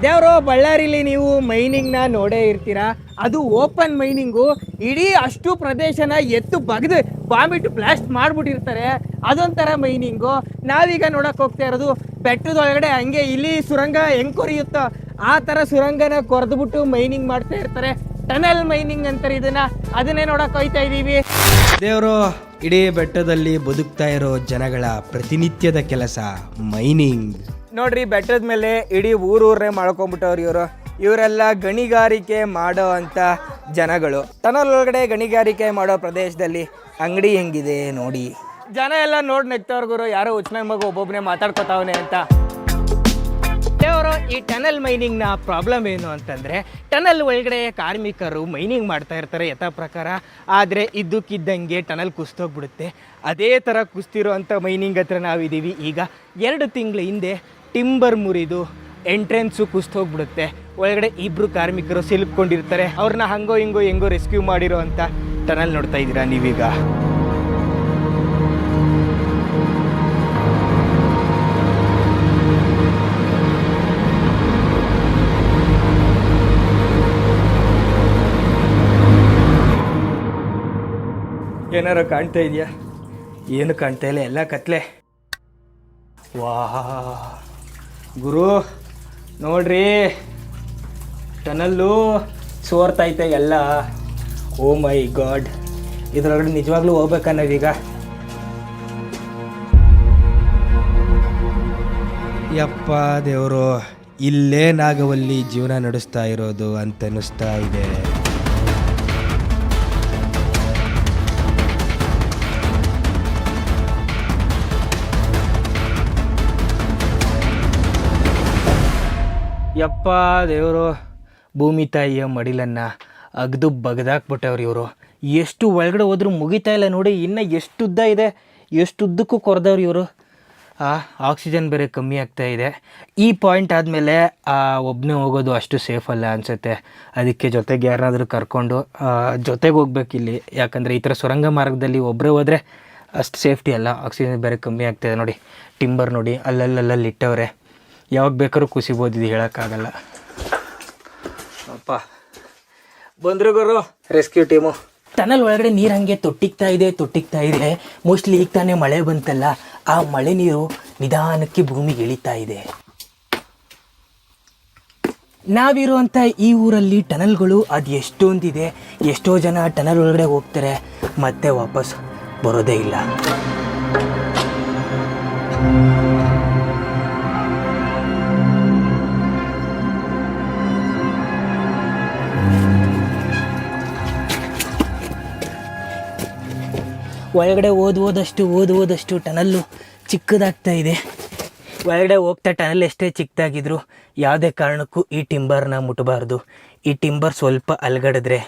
ದೇವರು ಬಳ್ಳಾರಿಲಿ ನೀವು ಮೈನಿಂಗ್ನ ನೋಡೇ ಇರ್ತೀರಾ. ಅದು ಓಪನ್ ಮೈನಿಂಗು. ಇಡೀ ಅಷ್ಟು ಪ್ರದೇಶನ ಎತ್ತು ಬಗ್ದು ಬಾಂಬಿಟ್ಟು ಬ್ಲಾಸ್ಟ್ ಮಾಡಿಬಿಟ್ಟಿರ್ತಾರೆ. ಅದೊಂಥರ ಮೈನಿಂಗು. ನಾವೀಗ ನೋಡಕ್ಕೆ ಹೋಗ್ತಾ ಇರೋದು ಬೆಟ್ಟದೊಳಗಡೆ ಹಂಗೆ ಇಲ್ಲಿ ಸುರಂಗ ಹೆಂಗೆ ಕೊರಿಯುತ್ತೋ ಆ ಥರ ಸುರಂಗನ ಕೊರೆದ್ಬಿಟ್ಟು ಮೈನಿಂಗ್ ಮಾಡ್ತಾ ಇರ್ತಾರೆ. ಟನಲ್ ಮೈನಿಂಗ್ ಅಂತಾರೆ ಇದನ್ನ. ಅದನ್ನೇ ನೋಡಕ್ಕೆ ಹೋಗ್ತಾ ಇದ್ದೀವಿ. ದೇವರು ಇಡೀ ಬೆಟ್ಟದಲ್ಲಿ ಬದುಕ್ತಾ ಇರೋ ಜನಗಳ ಪ್ರತಿನಿತ್ಯದ ಕೆಲಸ ಮೈನಿಂಗ್. ನೋಡ್ರಿ, ಬೆಟ್ಟದ ಮೇಲೆ ಇಡೀ ಊರೇ ಮಾಡ್ಕೊಂಡ್ಬಿಟ್ಟವ್ರು ಇವರು. ಇವರೆಲ್ಲ ಗಣಿಗಾರಿಕೆ ಮಾಡೋ ಅಂಥ ಜನಗಳು. ಟನಲ್ ಒಳಗಡೆ ಗಣಿಗಾರಿಕೆ ಮಾಡೋ ಪ್ರದೇಶದಲ್ಲಿ ಅಂಗಡಿ ಹೆಂಗಿದೆ ನೋಡಿ. ಜನ ಎಲ್ಲ ನೋಡಿ ನೆಗ್ತವ್ರ ಗುರು, ಯಾರೋ ಹುಚ್ಚನ ಮಗ ಒಬ್ಬೊಬ್ಬನೇ ಮಾತಾಡ್ಕೊತಾವನೆ ಅಂತ. ಅವರು ಈ ಟನಲ್ ಮೈನಿಂಗ್ನ ಪ್ರಾಬ್ಲಮ್ ಏನು ಅಂತಂದರೆ, ಟನಲ್ ಒಳಗಡೆ ಕಾರ್ಮಿಕರು ಮೈನಿಂಗ್ ಮಾಡ್ತಾ ಇರ್ತಾರೆ ಯಥಾ ಪ್ರಕಾರ. ಆದರೆ ಇದ್ದಕ್ಕಿದ್ದಂಗೆ ಟನಲ್ ಕುಸ್ತೋಗ್ಬಿಡುತ್ತೆ. ಅದೇ ಥರ ಕುಸ್ತಿರೋ ಅಂಥ ಮೈನಿಂಗ್ ಹತ್ರ ನಾವಿದ್ದೀವಿ. ಈಗ 2 ತಿಂಗಳ ಹಿಂದೆ ಟಿಂಬರ್ ಮುರಿದು ಎಂಟ್ರೆನ್ಸು ಕುಸ್ತೋಗ್ಬಿಡುತ್ತೆ. ಒಳಗಡೆ 2 ಕಾರ್ಮಿಕರು ಸಿಲುಕೊಂಡಿರ್ತಾರೆ. ಅವ್ರನ್ನ ಹಂಗೋ ಹಿಂಗೋ ಹೆಂಗೋ ರೆಸ್ಕ್ಯೂ ಮಾಡಿರೋ ಅಂಥ ಟನಲ್ ನೋಡ್ತಾ ಇದ್ದೀರಾ ನೀವೀಗ. ಏನಾರು ಕಾಣ್ತಾ ಇದೆಯಾ? ಏನು ಕಾಣ್ತಾ ಇಲ್ಲ, ಎಲ್ಲ ಕತ್ಲೆ. ವಾಹ್ ಗುರು, ನೋಡ್ರಿ ಟನಲ್ಲು ಸೋರ್ತೈತೆ ಎಲ್ಲ. ಓ ಮೈ ಗಾಡ್, ಇದ್ರೊಳಗಡೆ ನಿಜವಾಗ್ಲೂ ಹೋಗ್ಬೇಕಾ ನಾವೀಗ? ಯಪ್ಪ ದೇವರು, ಇಲ್ಲೇ ನಾಗವಲ್ಲಿ ಜೀವನ ನಡೆಸ್ತಾ ಇರೋದು ಅಂತ ಅನ್ನಿಸ್ತಾ ಇದೆ. ಯಪ್ಪ ದೇವರು, ಭೂಮಿ ತಾಯಿಯ ಮಡಿಲನ್ನು ಅಗ್ದು ಬಗ್ದಾಕ್ಬಿಟ್ಟವ್ರು ಇವರು. ಎಷ್ಟು ಒಳಗಡೆ ಹೋದ್ರೂ ಮುಗಿತಾ ಇಲ್ಲ ನೋಡಿ. ಇನ್ನು ಎಷ್ಟು ಉದ್ದ ಇದೆ, ಎಷ್ಟು ಉದ್ದಕ್ಕೂ ಕೊರೆದವ್ರು ಇವರು. ಆಕ್ಸಿಜನ್ ಬೇರೆ ಕಮ್ಮಿ ಆಗ್ತಾ ಇದೆ. ಈ ಪಾಯಿಂಟ್ ಆದಮೇಲೆ ಒಬ್ಬನೇ ಹೋಗೋದು ಅಷ್ಟು ಸೇಫ್ ಅಲ್ಲ ಅನಿಸುತ್ತೆ. ಅದಕ್ಕೆ ಜೊತೆಗೆ ಯಾರಾದರೂ ಕರ್ಕೊಂಡು ಜೊತೆಗೆ ಹೋಗ್ಬೇಕಿಲ್ಲಿ. ಯಾಕಂದರೆ ಈ ಥರ ಸುರಂಗ ಮಾರ್ಗದಲ್ಲಿ ಒಬ್ಬರೇ ಹೋದರೆ ಅಷ್ಟು ಸೇಫ್ಟಿ ಅಲ್ಲ. ಆಕ್ಸಿಜನ್ ಬೇರೆ ಕಮ್ಮಿ ಆಗ್ತಾಯಿದೆ ನೋಡಿ. ಟಿಂಬರ್ ನೋಡಿ ಅಲ್ಲಲ್ಲಿ ಇಟ್ಟವ್ರೆ. ಯಾವಾಗ ಬೇಕಾದ್ರೂ ಕುಸಿಬೋದು, ಇದು ಹೇಳೋಕ್ಕಾಗಲ್ಲ. ಅಪ್ಪ ಬಂದರು ಗುರು ರೆಸ್ಕ್ಯೂ ಟೀಮು. ಟನಲ್ ಒಳಗಡೆ ನೀರು ಹಾಗೆ ತೊಟ್ಟಿಗ್ತಾ ಇದೆ. ಮೋಸ್ಟ್ಲಿ ಈಗ ತಾನೇ ಮಳೆ ಬಂತಲ್ಲ, ಆ ಮಳೆ ನೀರು ನಿಧಾನಕ್ಕೆ ಭೂಮಿಗೆ ಇಳಿತಾ ಇದೆ. ನಾವಿರುವಂಥ ಈ ಊರಲ್ಲಿ ಟನಲ್ಗಳು ಅದು ಎಷ್ಟೊಂದಿದೆ. ಎಷ್ಟೋ ಜನ ಟನಲ್ ಒಳಗಡೆ ಹೋಗ್ತಾರೆ, ಮತ್ತೆ ವಾಪಸ್ ಬರೋದೇ ಇಲ್ಲ. ಒಳಗಡೆ ಓದೋದಷ್ಟು ಟನಲ್ಲು ಚಿಕ್ಕದಾಗ್ತಾ ಇದೆ. ಒಳಗಡೆ ಹೋಗ್ತಾ ಟನಲ್ ಎಷ್ಟೇ ಚಿಕ್ಕದಾಗಿದ್ರು ಯಾವುದೇ ಕಾರಣಕ್ಕೂ ಈ ಟಿಂಬರ್ನ ಮುಟ್ಟಬಾರ್ದು. ಈ ಟಿಂಬರ್ ಸ್ವಲ್ಪ ಅಲ್ಗಡಿದ್ರೆ